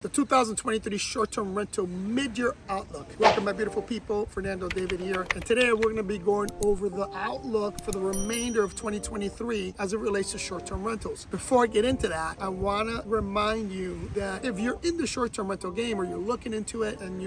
The 2023 short-term rental mid-year outlook. Welcome, my beautiful people. Fernando David here, and today we're going to be going over the outlook for the remainder of 2023 as it relates to short-term rentals. Before I get into that, I want to remind you that if you're in the short-term rental game or you're looking into it and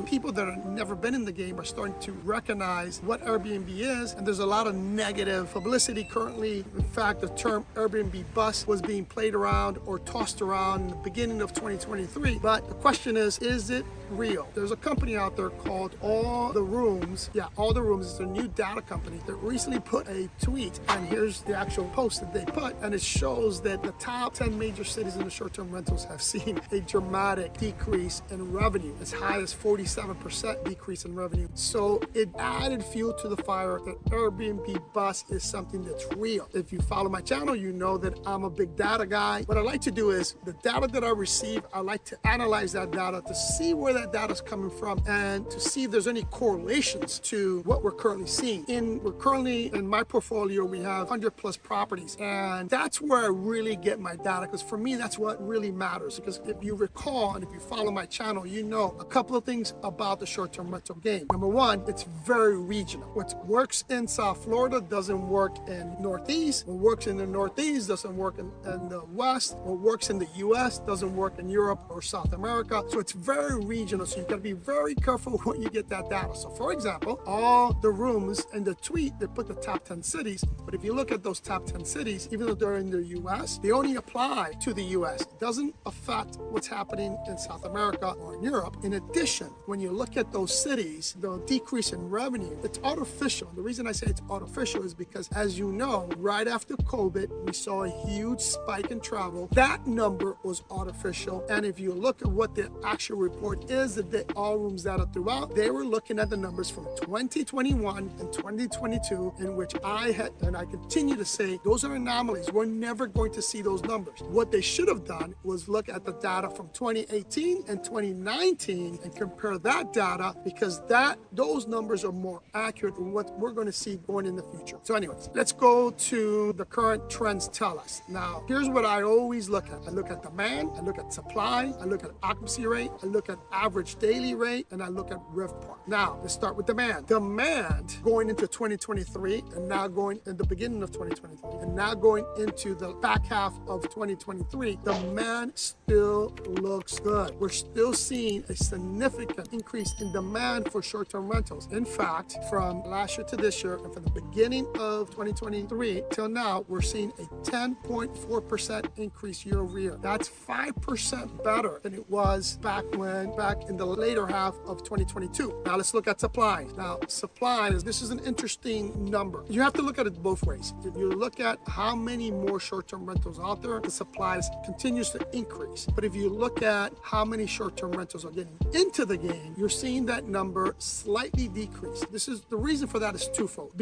people that have never been in the game are starting to recognize what Airbnb is, and there's a lot of negative publicity currently. In fact, the term Airbnb bust was being played around or tossed around in the beginning of 2023, but the question is it real? There's a company out there called All the Rooms. Yeah, All the Rooms is a new data company that recently put a tweet, and here's the actual post that they put, and it shows that the top 10 major cities in the short-term rentals have seen a dramatic decrease in revenue, as high as 47% decrease in revenue. So it added fuel to the fire that Airbnb bust is something that's real. If you follow my channel, you know that I'm a big data guy. What I like to do is the data that I receive, I like to analyze that data to see where that data is coming from and to see if there's any correlations to what we're currently seeing. We're currently in my portfolio, we have 100 plus properties, and that's where I really get my data, because for me, that's what really matters. Because if you recall, and if you follow my channel, you know a couple of things about the short-term rental game. Number one, it's very regional. What works in South Florida doesn't work in Northeast. What works in the Northeast doesn't work in the West. What works in the US doesn't work in Europe or South America. So it's very regional. So you've got to be very careful when you get that data. So for example, All the Rooms in the tweet, they put the top 10 cities. But if you look at those top 10 cities, even though they're in the US, they only apply to the US. It doesn't affect what's happening in South America or in Europe. In addition, when you look at those cities, the decrease in revenue, it's artificial. The reason I say it's artificial is because, as you know, right after COVID, we saw a huge spike in travel. That number was artificial. And if you look at what the actual report is, the All Rooms data throughout, they were looking at the numbers from 2021 and 2022, in which I continue to say those are anomalies. We're never going to see those numbers. What they should have done was look at the data from 2018 and 2019 and compare that data, because those numbers are more accurate than what we're going to see going in the future. So anyways, let's go to the current trends tell us. Now, here's what I always look at. I look at demand, I look at supply, I look at occupancy rate, I look at average daily rate, and I look at RevPAR. Now, let's start with demand. Demand going into 2023 and now going in the beginning of 2023 and now going into the back half of 2023, demand still looks good. We're still seeing a significant increase in demand for short-term rentals. In fact, from last year to this year and from the beginning of 2023 till now, we're seeing a 10.4% increase year over year. That's 5% better than it was back in the later half of 2022. Now let's look at supply. Now, this is an interesting number. You have to look at it both ways. If you look at how many more short-term rentals out there, the supply continues to increase. But if you look at how many short-term rentals are getting into the game, you're seeing that number slightly decrease. The reason for that is twofold.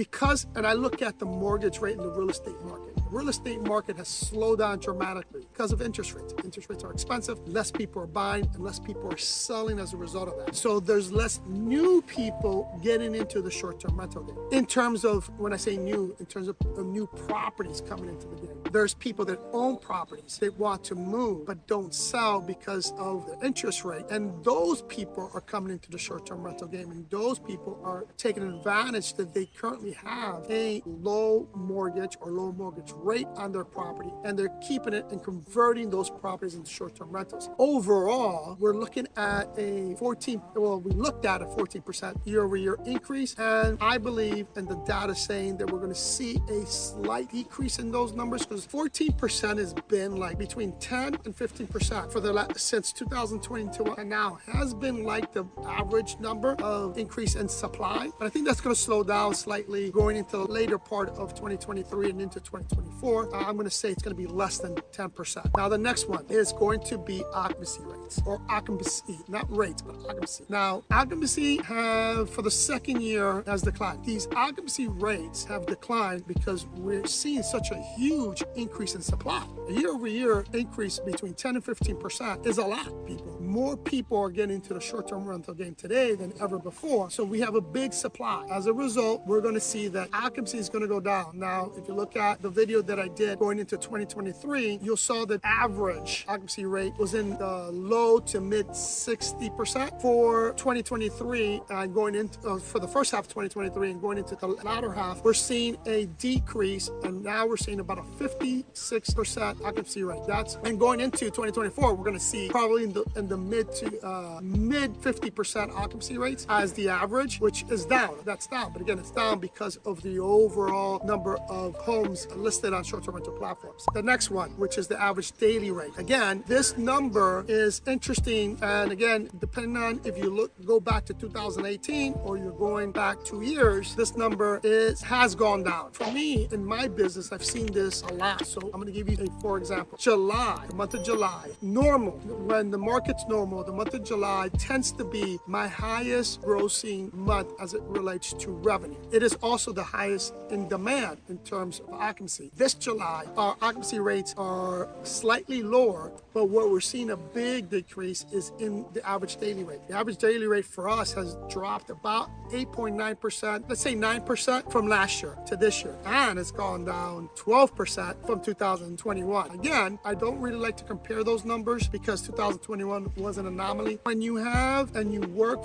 And I look at the mortgage rate in the real estate market. The real estate market has slowed down dramatically because of interest rates. Interest rates are expensive, less people are buying, and less people are selling as a result of that. So there's less new people getting into the short-term rental game. In terms of, when I say new, in terms of new properties coming into the game. There's people that own properties that want to move but don't sell because of the interest rate. And those people are coming into the short-term rental game, and those people are taking advantage that they currently have a low mortgage or low mortgage rate on their property, and they're keeping it and converting those properties into short-term rentals. Overall, we're looking at we looked at a 14% year-over-year increase, and I believe, and the data saying that we're going to see a slight decrease in those numbers, because 14% has been like between 10 and 15% since 2022, and now has been like the average number of increase in supply. But I think that's going to slow down slightly going into the later part of 2023 and into 2024. I'm going to say it's going to be less than 10%. Now, the next one is going to be occupancy rates, or occupancy, not rates, but occupancy. Now, occupancy for the second year has declined. These occupancy rates have declined because we're seeing such a huge increase in supply. A year-over-year increase between 10 and 15% is a lot, people. More people are getting into the short-term rental game today than ever before. So we have a big supply. As a result, we're going to see that occupancy is going to go down. Now, if you look at the video video that I did going into 2023, you'll saw that average occupancy rate was in the low to mid 60% for 2023, and going into for the first half of 2023 and going into the latter half, we're seeing a decrease, and now we're seeing about a 56% occupancy rate. And going into 2024, we're going to see probably in the mid 50% occupancy rates as the average, which is down. That's down, but again, it's down because of the overall number of homes listed on short-term rental platforms. The next one, which is the average daily rate. Again, this number is interesting, and again, depending on if you go back to 2018 or you're going back 2 years, this number has gone down. For me, in my business, I've seen this a lot. So I'm going to give you for example, July, the month of July, normal, when the market's normal, the month of July tends to be my highest grossing month as it relates to revenue. It is also the highest in demand in terms of occupancy. This July, our occupancy rates are slightly lower, but what we're seeing a big decrease is in the average daily rate. The average daily rate for us has dropped about 8.9%, let's say 9% from last year to this year, and it's gone down 12% from 2021. Again, I don't really like to compare those numbers because 2021 was an anomaly. When you have and you work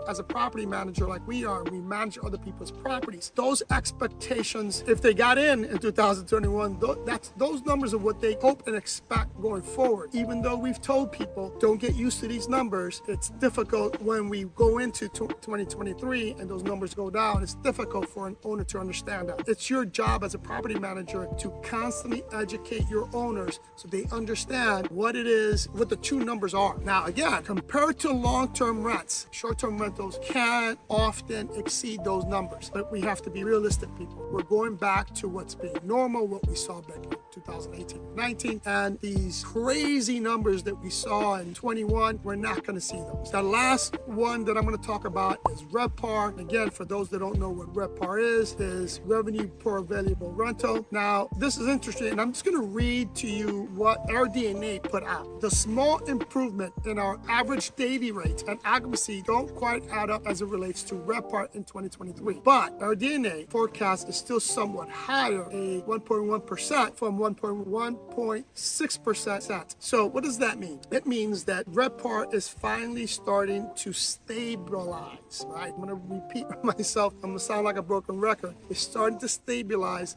as a property manager like we are, we manage other people's properties, those expectations, if they got in 2021, those numbers are what they hope and expect going forward. Even though we've told people, don't get used to these numbers, it's difficult when we go into 2023 and those numbers go down. It's difficult for an owner to understand that. It's your job as a property manager to constantly educate your owners so they understand what it is, what the true numbers are. Now, again, compared to long-term rents, short-term rentals can often exceed those numbers, but we have to be realistic, people. We're going back to what's being normal, what we saw back in 2018, 19, and these crazy numbers that we saw in 21, we're not going to see those. The last one that I'm going to talk about is RevPAR. Again, for those that don't know what RevPAR is revenue per available rental. Now, this is interesting, and I'm just going to read to you what Airbnb put out. The small improvement in our average daily rate and occupancy don't quite add up as it relates to RevPAR in 2023, but Airbnb forecast is still somewhat higher, a 1.1% from 1.6%. So what does that mean? It means that RevPAR is finally starting to stabilize, right? I'm going to repeat myself. I'm going to sound like a broken record. It's starting to stabilize,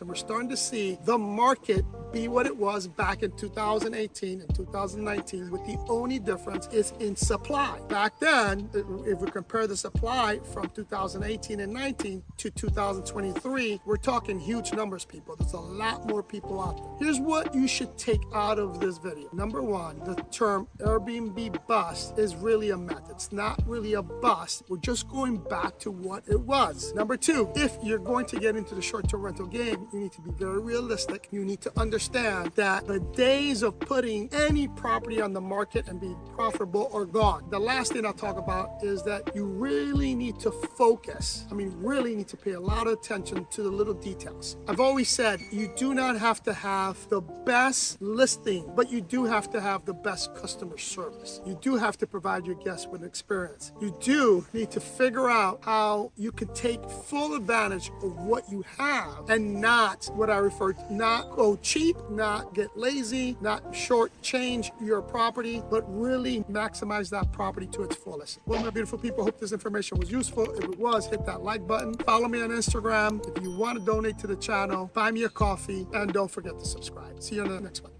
and we're starting to see the market be what it was back in 2018 and 2019, with the only difference is in supply. Back then, if we compare the supply from 2018 and 19 to 2023, we're talking huge numbers, people. There's a lot more people out there. Here's what you should take out of this video. Number one, the term Airbnb bust is really a myth. It's not really a bust. We're just going back to what it was. Number two, if you're going to get into the short-term rental game, you need to be very realistic. You need to understand that the days of putting any property on the market and being profitable are gone. The last thing I'll talk about is that you really need to focus. Really need to pay a lot of attention to the little details. I've always said you do not have to have the best listing, but you do have to have the best customer service. You do have to provide your guests with experience. You do need to figure out how you can take full advantage of what you have and not what I refer to, not go cheap, not get lazy, not shortchange your property, but really maximize that property to its fullest. Well, my beautiful people, hope this information was useful. If it was, hit that like button. Follow me on Instagram. If you want to donate to the channel, buy me a coffee, and don't forget to subscribe. See you on the next one.